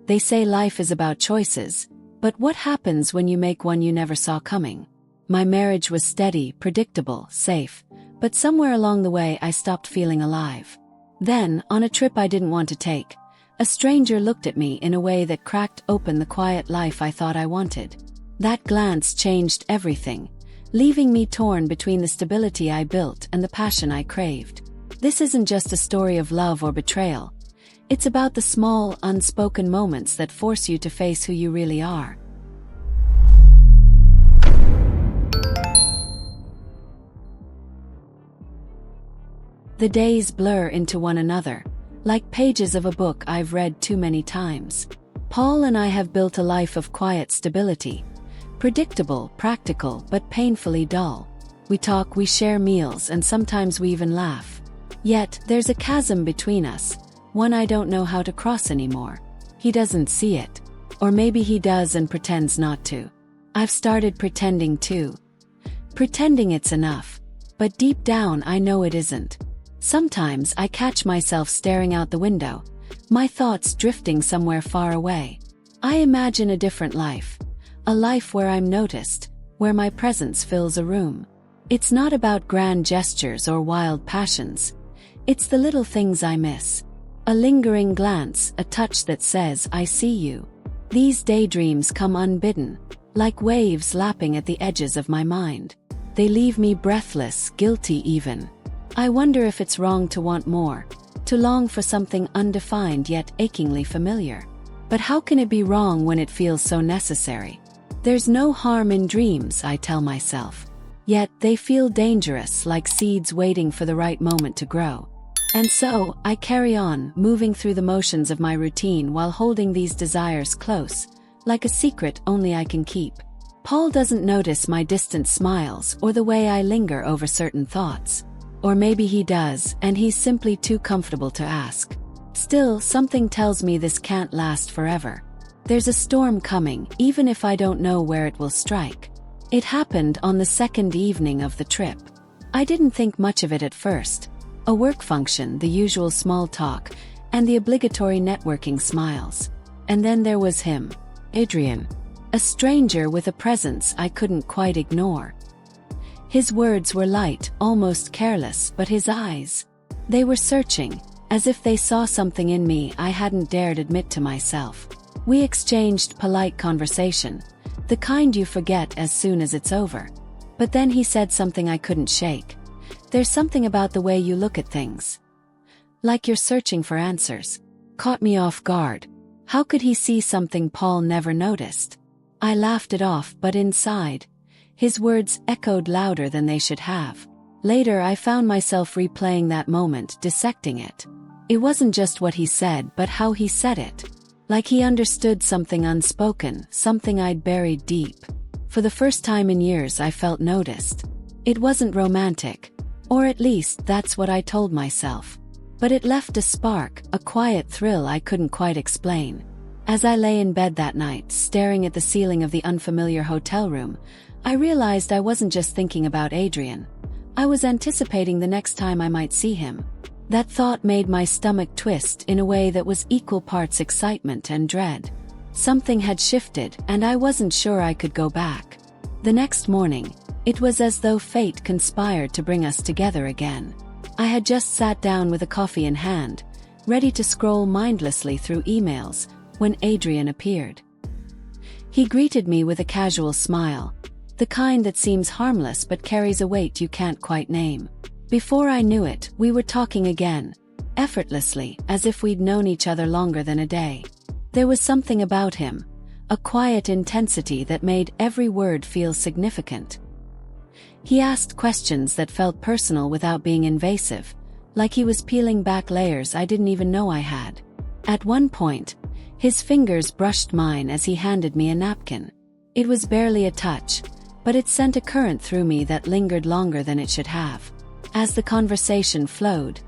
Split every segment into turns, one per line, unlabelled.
They say life is about choices, but what happens when you make one you never saw coming? My marriage was steady, predictable, safe, but somewhere along the way I stopped feeling alive. Then, on a trip I didn't want to take, a stranger looked at me in a way that cracked open the quiet life I thought I wanted. That glance changed everything, leaving me torn between the stability I built and the passion I craved. This isn't just a story of love or betrayal. It's about the small, unspoken moments that force you to face who you really are. The days blur into one another, like pages of a book I've read too many times. Paul and I have built a life of quiet stability. Predictable, practical, but painfully dull. We talk, we share meals, and sometimes we even laugh. Yet, there's a chasm between us, one I don't know how to cross anymore. He doesn't see it. Or maybe he does and pretends not to. I've started pretending too. Pretending it's enough. But deep down I know it isn't. Sometimes I catch myself staring out the window, my thoughts drifting somewhere far away. I imagine a different life. A life where I'm noticed, where my presence fills a room. It's not about grand gestures or wild passions. It's the little things I miss. A lingering glance, a touch that says, I see you. These daydreams come unbidden, like waves lapping at the edges of my mind. They leave me breathless, guilty even. I wonder if it's wrong to want more, to long for something undefined yet achingly familiar. But how can it be wrong when it feels so necessary? There's no harm in dreams, I tell myself. Yet they feel dangerous, like seeds waiting for the right moment to grow. And so, I carry on, moving through the motions of my routine while holding these desires close, like a secret only I can keep. Paul doesn't notice my distant smiles or the way I linger over certain thoughts. Or maybe he does, and he's simply too comfortable to ask. Still, something tells me this can't last forever. There's a storm coming, even if I don't know where it will strike. It happened on the second evening of the trip. I didn't think much of it at first. A work function, the usual small talk, and the obligatory networking smiles. And then there was him, Adrian. A stranger with a presence I couldn't quite ignore. His words were light, almost careless, but his eyes, they were searching, as if they saw something in me I hadn't dared admit to myself. We exchanged polite conversation, the kind you forget as soon as it's over. But then he said something I couldn't shake. There's something about the way you look at things. Like you're searching for answers. Caught me off guard. How could he see something Paul never noticed? I laughed it off, but inside, his words echoed louder than they should have. Later I found myself replaying that moment, dissecting it. It wasn't just what he said, but how he said it. Like he understood something unspoken, something I'd buried deep. For the first time in years I felt noticed. It wasn't romantic. Or at least that's what I told myself. But it left a spark, a quiet thrill I couldn't quite explain. As I lay in bed that night, staring at the ceiling of the unfamiliar hotel room, I realized I wasn't just thinking about Adrian. I was anticipating the next time I might see him. That thought made my stomach twist in a way that was equal parts excitement and dread. Something had shifted, and I wasn't sure I could go back. The next morning, it was as though fate conspired to bring us together again. I had just sat down with a coffee in hand, ready to scroll mindlessly through emails, when Adrian appeared. He greeted me with a casual smile, the kind that seems harmless but carries a weight you can't quite name. Before I knew it, we were talking again, effortlessly, as if we'd known each other longer than a day. There was something about him, a quiet intensity that made every word feel significant. He asked questions that felt personal without being invasive, like he was peeling back layers I didn't even know I had. At one point, his fingers brushed mine as he handed me a napkin. It was barely a touch, but it sent a current through me that lingered longer than it should have. As the conversation flowed,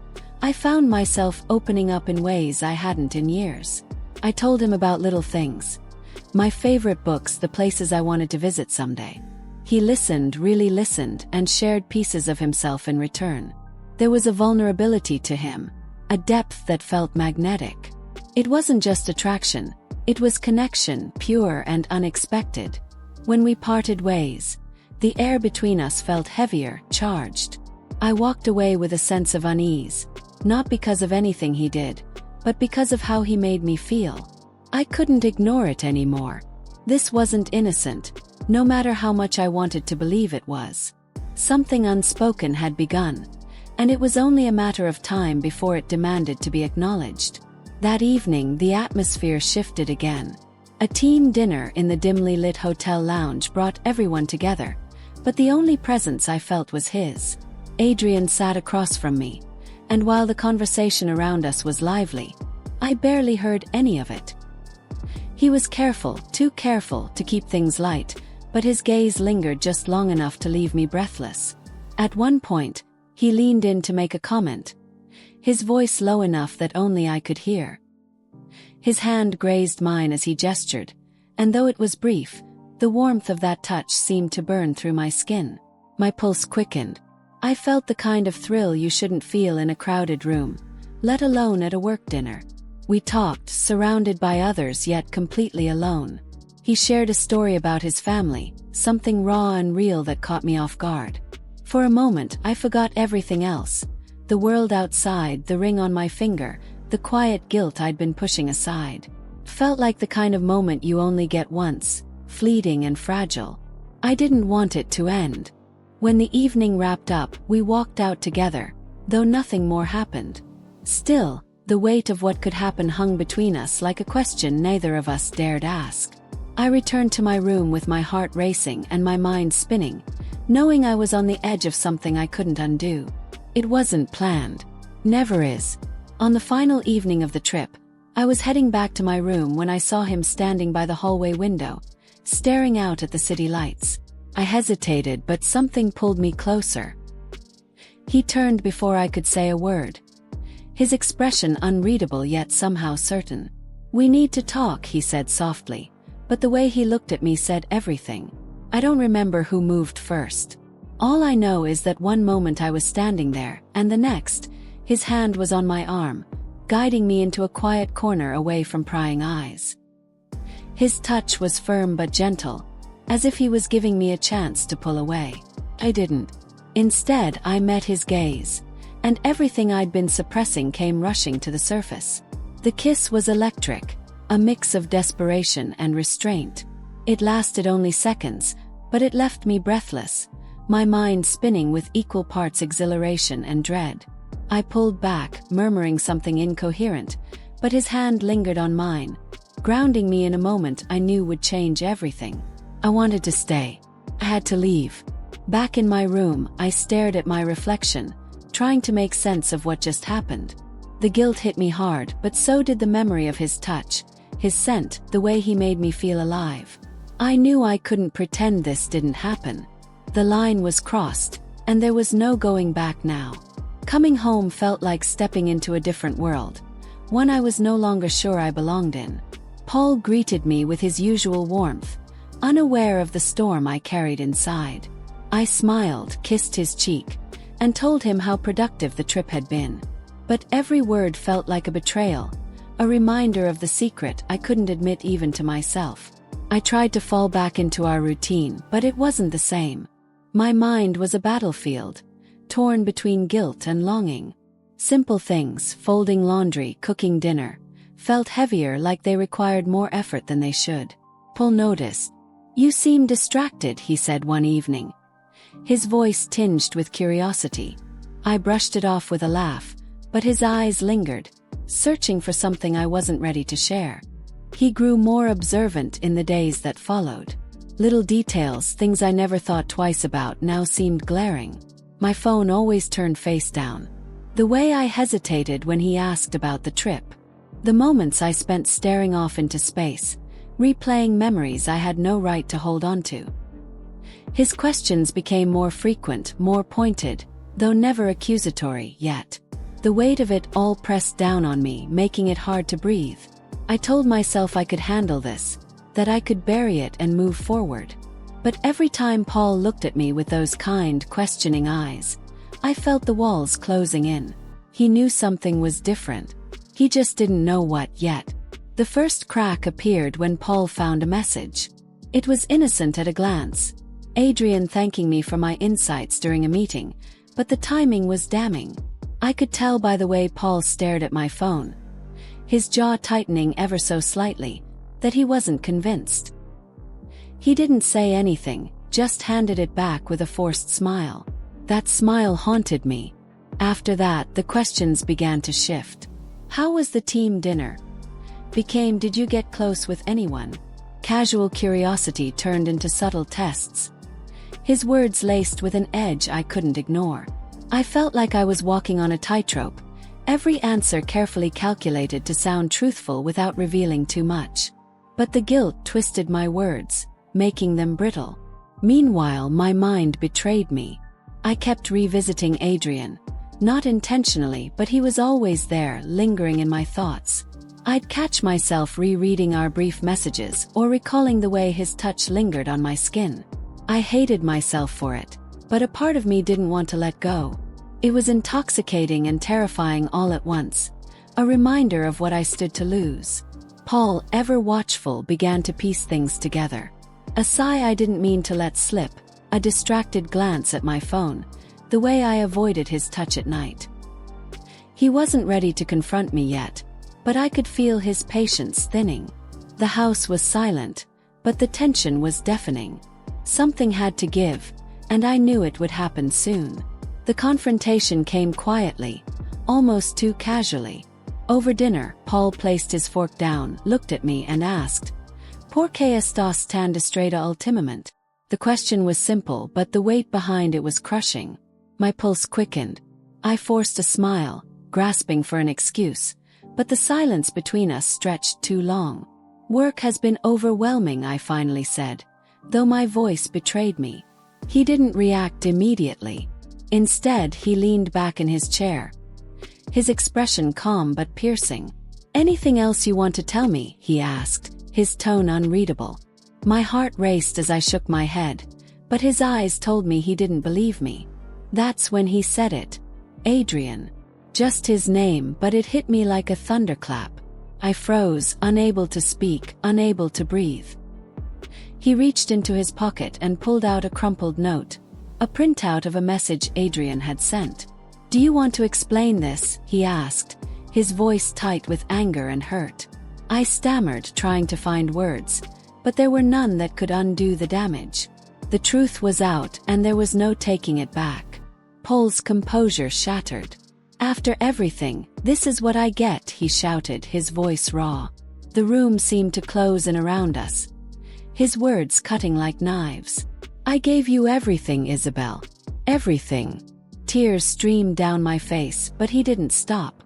I found myself opening up in ways I hadn't in years. I told him about little things. My favorite books, the places I wanted to visit someday. He listened, really listened, and shared pieces of himself in return. There was a vulnerability to him, a depth that felt magnetic. It wasn't just attraction, It was connection, pure and unexpected. When we parted ways, the air between us felt heavier, charged. I walked away with a sense of unease, not because of anything he did, but because of how he made me feel. I couldn't ignore it anymore. This wasn't innocent, no matter how much I wanted to believe it was. Something unspoken had begun, and it was only a matter of time before it demanded to be acknowledged. That evening, the atmosphere shifted again. A team dinner in the dimly lit hotel lounge brought everyone together, but the only presence I felt was his. Adrian sat across from me, and while the conversation around us was lively, I barely heard any of it. He was careful, too careful to keep things light, but his gaze lingered just long enough to leave me breathless. At one point, he leaned in to make a comment, his voice low enough that only I could hear. His hand grazed mine as he gestured, and though it was brief, the warmth of that touch seemed to burn through my skin. My pulse quickened. I felt the kind of thrill you shouldn't feel in a crowded room, let alone at a work dinner. We talked, surrounded by others yet completely alone. He shared a story about his family, something raw and real that caught me off guard. For a moment, I forgot everything else. The world outside, the ring on my finger, the quiet guilt I'd been pushing aside. Felt like the kind of moment you only get once, fleeting and fragile. I didn't want it to end. When the evening wrapped up, we walked out together, though nothing more happened. Still, the weight of what could happen hung between us like a question neither of us dared ask. I returned to my room with my heart racing and my mind spinning, knowing I was on the edge of something I couldn't undo. It wasn't planned. Never is. On the final evening of the trip, I was heading back to my room when I saw him standing by the hallway window, staring out at the city lights. I hesitated, but something pulled me closer. He turned before I could say a word, his expression unreadable yet somehow certain. "We need to talk," he said softly, but the way he looked at me said everything. I don't remember who moved first. All I know is that one moment I was standing there, and the next, his hand was on my arm, guiding me into a quiet corner away from prying eyes. His touch was firm but gentle, as if he was giving me a chance to pull away. I didn't. Instead, I met his gaze, and everything I'd been suppressing came rushing to the surface. The kiss was electric, a mix of desperation and restraint. It lasted only seconds, but it left me breathless, my mind spinning with equal parts exhilaration and dread. I pulled back, murmuring something incoherent, but his hand lingered on mine, grounding me in a moment I knew would change everything. I wanted to stay. I had to leave. Back in my room, I stared at my reflection, trying to make sense of what just happened. The guilt hit me hard, but so did the memory of his touch, his scent, the way he made me feel alive. I knew I couldn't pretend this didn't happen. The line was crossed, and there was no going back now. Coming home felt like stepping into a different world, one I was no longer sure I belonged in. Paul greeted me with his usual warmth, unaware of the storm I carried inside. I smiled, kissed his cheek, and told him how productive the trip had been. But every word felt like a betrayal, a reminder of the secret I couldn't admit even to myself. I tried to fall back into our routine, but it wasn't the same. My mind was a battlefield, torn between guilt and longing. Simple things, folding laundry, cooking dinner, felt heavier, like they required more effort than they should. Paul noticed. "You seem distracted," he said one evening, his voice tinged with curiosity. I brushed it off with a laugh, but his eyes lingered, searching for something I wasn't ready to share. He grew more observant in the days that followed. Little details, things I never thought twice about, now seemed glaring. My phone always turned face down. The way I hesitated when he asked about the trip. The moments I spent staring off into space, replaying memories I had no right to hold on to. His questions became more frequent, more pointed, though never accusatory yet. The weight of it all pressed down on me, making it hard to breathe. I told myself I could handle this, that I could bury it and move forward. But every time Paul looked at me with those kind, questioning eyes, I felt the walls closing in. He knew something was different. He just didn't know what yet. The first crack appeared when Paul found a message. It was innocent at a glance. Adrian thanking me for my insights during a meeting, but the timing was damning. I could tell by the way Paul stared at my phone, his jaw tightening ever so slightly, that he wasn't convinced. He didn't say anything, just handed it back with a forced smile. That smile haunted me. After that, the questions began to shift. How was the team dinner? Became, did you get close with anyone? Casual curiosity turned into subtle tests. His words laced with an edge I couldn't ignore. I felt like I was walking on a tightrope, every answer carefully calculated to sound truthful without revealing too much. But the guilt twisted my words, making them brittle. Meanwhile, my mind betrayed me. I kept revisiting Adrian. Not intentionally, but he was always there, lingering in my thoughts. I'd catch myself rereading our brief messages or recalling the way his touch lingered on my skin. I hated myself for it, but a part of me didn't want to let go. It was intoxicating and terrifying all at once, a reminder of what I stood to lose. Paul, ever watchful, began to piece things together. A sigh I didn't mean to let slip, a distracted glance at my phone, the way I avoided his touch at night. He wasn't ready to confront me yet, but I could feel his patience thinning. The house was silent, but the tension was deafening. Something had to give, and I knew it would happen soon. The confrontation came quietly, almost too casually. Over dinner, Paul placed his fork down, looked at me and asked, "Por qué estás tan distraída últimamente?" The question was simple, but the weight behind it was crushing. My pulse quickened. I forced a smile, grasping for an excuse, but the silence between us stretched too long. "Work has been overwhelming," I finally said, though my voice betrayed me. He didn't react immediately. Instead, he leaned back in his chair, his expression calm but piercing. "Anything else you want to tell me?" he asked, his tone unreadable. My heart raced as I shook my head, but his eyes told me he didn't believe me. That's when he said it. Adrian. Just his name, but it hit me like a thunderclap. I froze, unable to speak, unable to breathe. He reached into his pocket and pulled out a crumpled note, a printout of a message Adrian had sent. "Do you want to explain this?" he asked, his voice tight with anger and hurt. I stammered, trying to find words, but there were none that could undo the damage. The truth was out, and there was no taking it back. Paul's composure shattered. "After everything, this is what I get," he shouted, his voice raw. The room seemed to close in around us, his words cutting like knives. "I gave you everything, Isabel. Everything." Tears streamed down my face, but he didn't stop.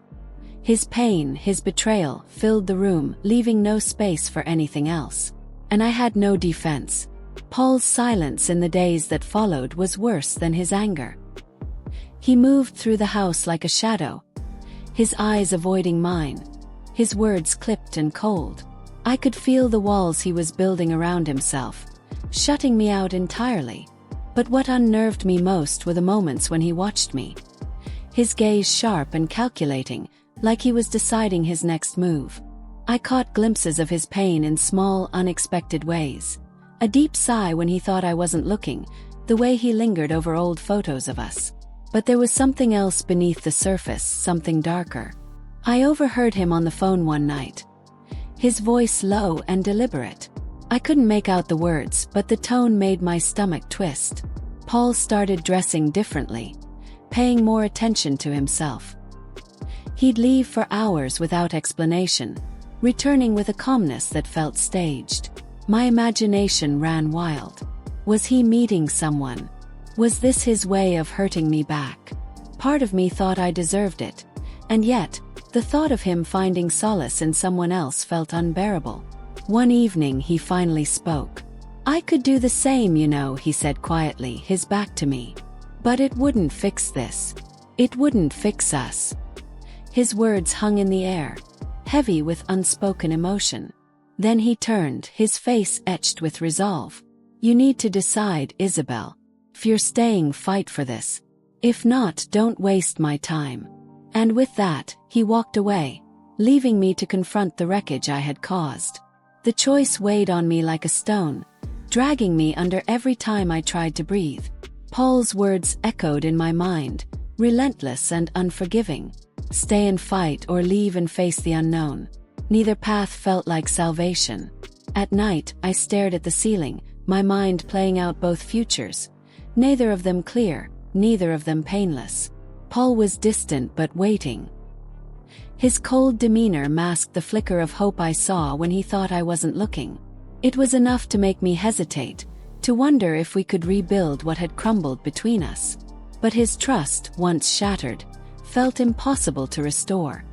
His pain, his betrayal, filled the room, leaving no space for anything else. And I had no defense. Paul's silence in the days that followed was worse than his anger. He moved through the house like a shadow, his eyes avoiding mine, his words clipped and cold. I could feel the walls he was building around himself, shutting me out entirely. But what unnerved me most were the moments when he watched me, his gaze sharp and calculating, like he was deciding his next move. I caught glimpses of his pain in small, unexpected ways. A deep sigh when he thought I wasn't looking, the way he lingered over old photos of us. But there was something else beneath the surface, something darker. I overheard him on the phone one night, his voice low and deliberate. I couldn't make out the words, but the tone made my stomach twist. Paul started dressing differently, paying more attention to himself. He'd leave for hours without explanation, returning with a calmness that felt staged. My imagination ran wild. Was he meeting someone? Was this his way of hurting me back? Part of me thought I deserved it, and yet, the thought of him finding solace in someone else felt unbearable. One evening he finally spoke. "I could do the same, you know," he said quietly, his back to me. "But it wouldn't fix this. It wouldn't fix us." His words hung in the air, heavy with unspoken emotion. Then he turned, his face etched with resolve. "You need to decide, Isabel. If you're staying, fight for this. If not, don't waste my time." And with that, he walked away, leaving me to confront the wreckage I had caused. The choice weighed on me like a stone, dragging me under every time I tried to breathe. Paul's words echoed in my mind, relentless and unforgiving. Stay and fight or leave and face the unknown. Neither path felt like salvation. At night, I stared at the ceiling, my mind playing out both futures. Neither of them clear, neither of them painless. Paul was distant but waiting. His cold demeanor masked the flicker of hope I saw when he thought I wasn't looking. It was enough to make me hesitate, to wonder if we could rebuild what had crumbled between us. But his trust, once shattered, felt impossible to restore.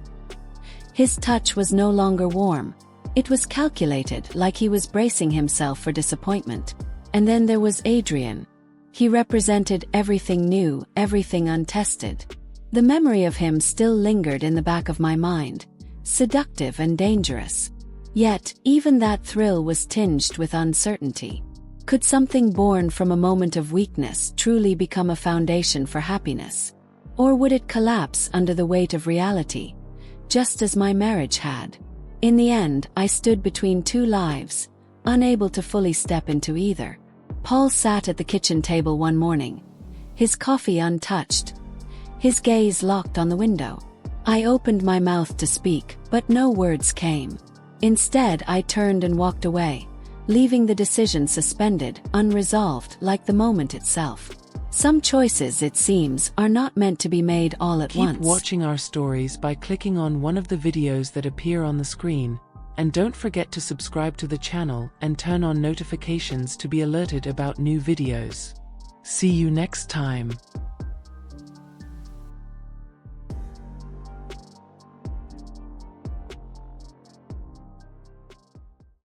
His touch was no longer warm. It was calculated, like he was bracing himself for disappointment. And then there was Adrian. He represented everything new, everything untested. The memory of him still lingered in the back of my mind, seductive and dangerous. Yet, even that thrill was tinged with uncertainty. Could something born from a moment of weakness truly become a foundation for happiness? Or would it collapse under the weight of reality, just as my marriage had? In the end, I stood between two lives, unable to fully step into either. Paul sat at the kitchen table one morning, his coffee untouched, his gaze locked on the window. I opened my mouth to speak, but no words came. Instead, I turned and walked away, leaving the decision suspended, unresolved, like the moment itself. Some choices, it seems, are not meant to be made all at once.
Keep watching our stories by clicking on one of the videos that appear on the screen, and don't forget to subscribe to the channel and turn on notifications to be alerted about new videos. See you next time.